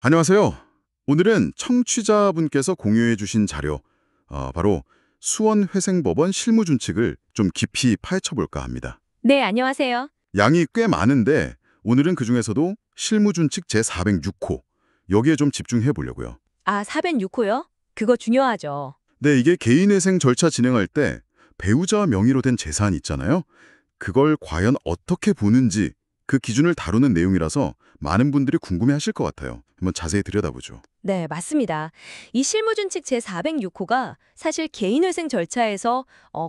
안녕하세요. 오늘은 청취자분께서 공유해 주신 자료, 바로 수원회생법원 실무준칙을 좀 깊이 파헤쳐 볼까 합니다. 네, 안녕하세요. 양이 꽤 많은데 오늘은 그중에서도 실무준칙 제406호, 여기에 좀 집중해 보려고요. 아, 406호요? 그거 중요하죠. 네, 이게 개인회생 절차 진행할 때 배우자 명의로 된 재산 있잖아요. 그걸 과연 어떻게 보는지 그 기준을 다루는 내용이라서 많은 분들이 궁금해하실 것 같아요. 한번 자세히 들여다보죠. 네, 맞습니다. 이 실무준칙 제406호가 사실 개인회생 절차에서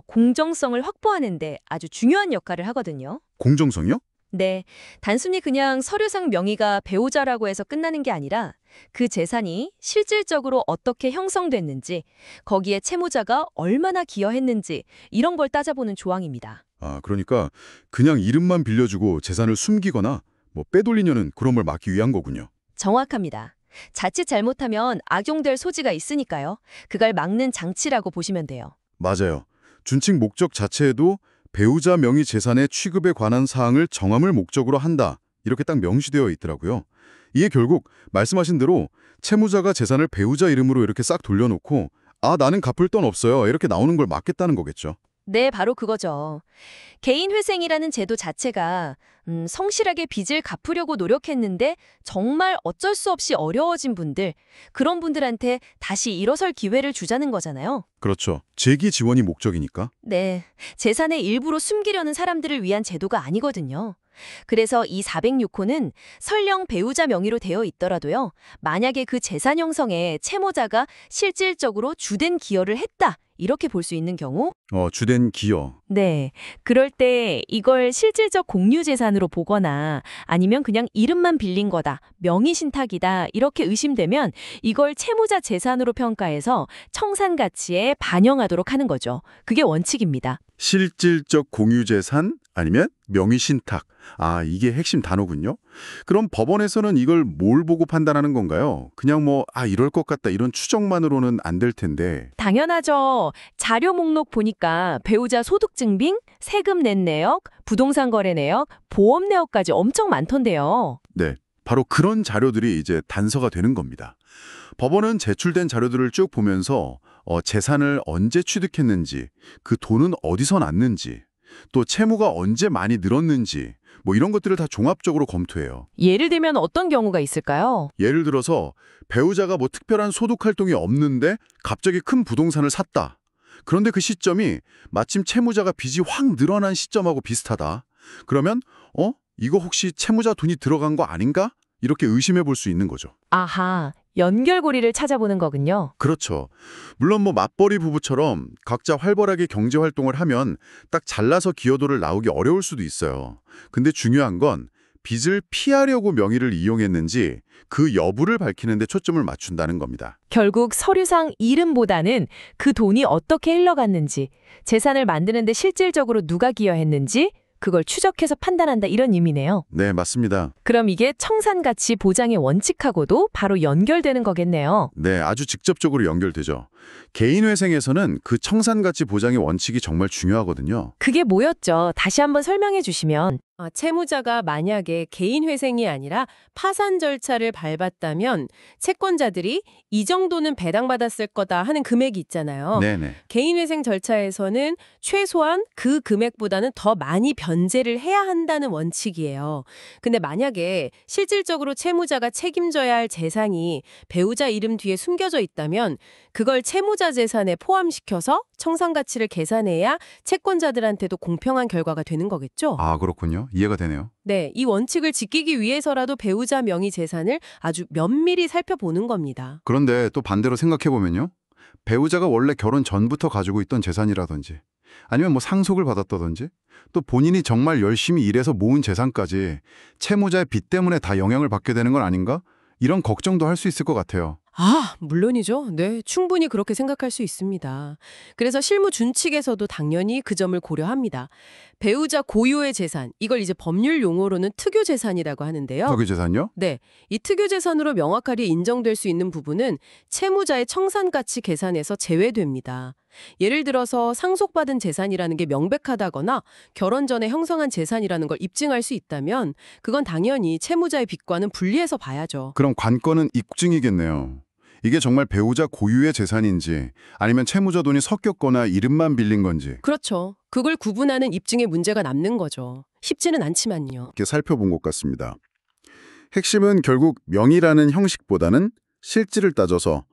공정성을 확보하는데 아주 중요한 역할을 하거든요. 공정성이요? 네, 단순히 그냥 서류상 명의가 배우자라고 해서 끝나는 게 아니라 그 재산이 실질적으로 어떻게 형성됐는지, 거기에 채무자가 얼마나 기여했는지 이런 걸 따져보는 조항입니다. 그러니까 그냥 이름만 빌려주고 재산을 숨기거나 뭐 빼돌리려는 그런 걸 막기 위한 거군요. 정확합니다. 자칫 잘못하면 악용될 소지가 있으니까요. 그걸 막는 장치라고 보시면 돼요. 맞아요. 준칙 목적 자체에도 배우자 명의 재산의 취급에 관한 사항을 정함을 목적으로 한다. 이렇게 딱 명시되어 있더라고요. 이게 결국 말씀하신 대로 채무자가 재산을 배우자 이름으로 이렇게 싹 돌려놓고 나는 갚을 돈 없어요. 이렇게 나오는 걸 막겠다는 거겠죠. 네, 바로 그거죠. 개인회생이라는 제도 자체가 성실하게 빚을 갚으려고 노력했는데 정말 어쩔 수 없이 어려워진 분들, 그런 분들한테 다시 일어설 기회를 주자는 거잖아요. 그렇죠. 재기 지원이 목적이니까. 네, 재산의 일부로 숨기려는 사람들을 위한 제도가 아니거든요. 그래서 이 406호는 설령 배우자 명의로 되어 있더라도요, 만약에 그 재산 형성에 채무자가 실질적으로 주된 기여를 했다, 이렇게 볼 수 있는 경우, 주된 기여. 네. 그럴 때 이걸 실질적 공유 재산으로 보거나 아니면 그냥 이름만 빌린 거다, 명의 신탁이다, 이렇게 의심되면 이걸 채무자 재산으로 평가해서 청산 가치에 반영하도록 하는 거죠. 그게 원칙입니다. 실질적 공유재산 아니면 명의신탁. 이게 핵심 단어군요. 그럼 법원에서는 이걸 뭘 보고 판단하는 건가요? 그냥 이럴 것 같다 이런 추정만으로는 안 될 텐데. 당연하죠. 자료 목록 보니까 배우자 소득 증빙, 세금 낸 내역, 부동산 거래 내역, 보험 내역까지 엄청 많던데요. 네, 바로 그런 자료들이 이제 단서가 되는 겁니다. 법원은 제출된 자료들을 쭉 보면서 재산을 언제 취득했는지, 그 돈은 어디서 났는지, 또 채무가 언제 많이 늘었는지 이런 것들을 다 종합적으로 검토해요. 예를 들면 어떤 경우가 있을까요? 예를 들어서 배우자가 특별한 소득 활동이 없는데 갑자기 큰 부동산을 샀다. 그런데 그 시점이 마침 채무자가 빚이 확 늘어난 시점하고 비슷하다. 그러면 이거 혹시 채무자 돈이 들어간 거 아닌가? 이렇게 의심해 볼 수 있는 거죠. 아하, 연결고리를 찾아보는 거군요. 그렇죠. 물론 맞벌이 부부처럼 각자 활발하게 경제 활동을 하면 딱 잘라서 기여도를 나오기 어려울 수도 있어요. 근데 중요한 건 빚을 피하려고 명의를 이용했는지 그 여부를 밝히는 데 초점을 맞춘다는 겁니다. 결국 서류상 이름보다는 그 돈이 어떻게 흘러갔는지, 재산을 만드는데 실질적으로 누가 기여했는지, 그걸 추적해서 판단한다, 이런 의미네요. 네, 맞습니다. 그럼 이게 청산가치 보장의 원칙하고도 바로 연결되는 거겠네요. 네, 아주 직접적으로 연결되죠. 개인회생에서는 그 청산가치 보장의 원칙이 정말 중요하거든요. 그게 뭐였죠? 다시 한번 설명해 주시면. 채무자가 만약에 개인회생이 아니라 파산 절차를 밟았다면 채권자들이 이 정도는 배당받았을 거다 하는 금액이 있잖아요. 네네. 개인회생 절차에서는 최소한 그 금액보다는 더 많이 변제를 해야 한다는 원칙이에요. 근데 만약에 실질적으로 채무자가 책임져야 할 재산이 배우자 이름 뒤에 숨겨져 있다면 그걸 채무자 재산에 포함시켜서 청산가치를 계산해야 채권자들한테도 공평한 결과가 되는 거겠죠? 그렇군요. 이해가 되네요. 네, 이 원칙을 지키기 위해서라도 배우자 명의 재산을 아주 면밀히 살펴보는 겁니다. 그런데 또 반대로 생각해보면요. 배우자가 원래 결혼 전부터 가지고 있던 재산이라든지 아니면 상속을 받았다든지 또 본인이 정말 열심히 일해서 모은 재산까지 채무자의 빚 때문에 다 영향을 받게 되는 건 아닌가? 이런 걱정도 할 수 있을 것 같아요. 물론이죠. 네, 충분히 그렇게 생각할 수 있습니다. 그래서 실무 준칙에서도 당연히 그 점을 고려합니다. 배우자 고유의 재산, 이걸 이제 법률 용어로는 특유재산이라고 하는데요. 특유재산요? 네, 이 특유재산으로 명확하게 인정될 수 있는 부분은 채무자의 청산가치 계산에서 제외됩니다. 예를 들어서 상속받은 재산이라는 게 명백하다거나 결혼 전에 형성한 재산이라는 걸 입증할 수 있다면 그건 당연히 채무자의 빚과는 분리해서 봐야죠. 그럼 관건은 입증이겠네요. 이게 정말 배우자 고유의 재산인지 아니면 채무자 돈이 섞였거나 이름만 빌린 건지 그렇죠. 그걸 구분하는 입증의 문제가 남는 거죠. 쉽지는 않지만요. 이렇게 살펴본 것 같습니다. 핵심은 결국 명의라는 형식보다는 실질을 따져서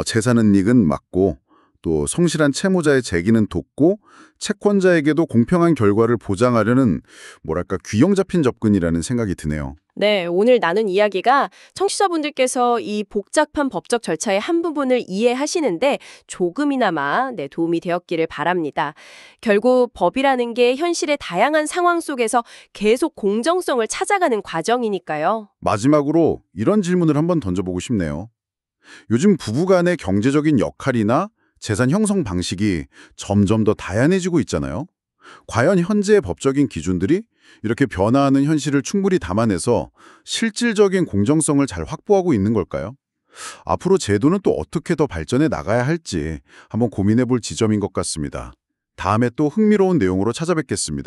재산은 이익은 막고 또 성실한 채무자의 재기는 돕고 채권자에게도 공평한 결과를 보장하려는 뭐랄까 균형 잡힌 접근이라는 생각이 드네요. 네, 오늘 나눈 이야기가 청취자분들께서 이 복잡한 법적 절차의 한 부분을 이해하시는데 조금이나마 도움이 되었기를 바랍니다. 결국 법이라는 게 현실의 다양한 상황 속에서 계속 공정성을 찾아가는 과정이니까요. 마지막으로 이런 질문을 한번 던져보고 싶네요. 요즘 부부간의 경제적인 역할이나 재산 형성 방식이 점점 더 다양해지고 있잖아요. 과연 현재의 법적인 기준들이 이렇게 변화하는 현실을 충분히 담아내서 실질적인 공정성을 잘 확보하고 있는 걸까요? 앞으로 제도는 또 어떻게 더 발전해 나가야 할지 한번 고민해 볼 지점인 것 같습니다. 다음에 또 흥미로운 내용으로 찾아뵙겠습니다.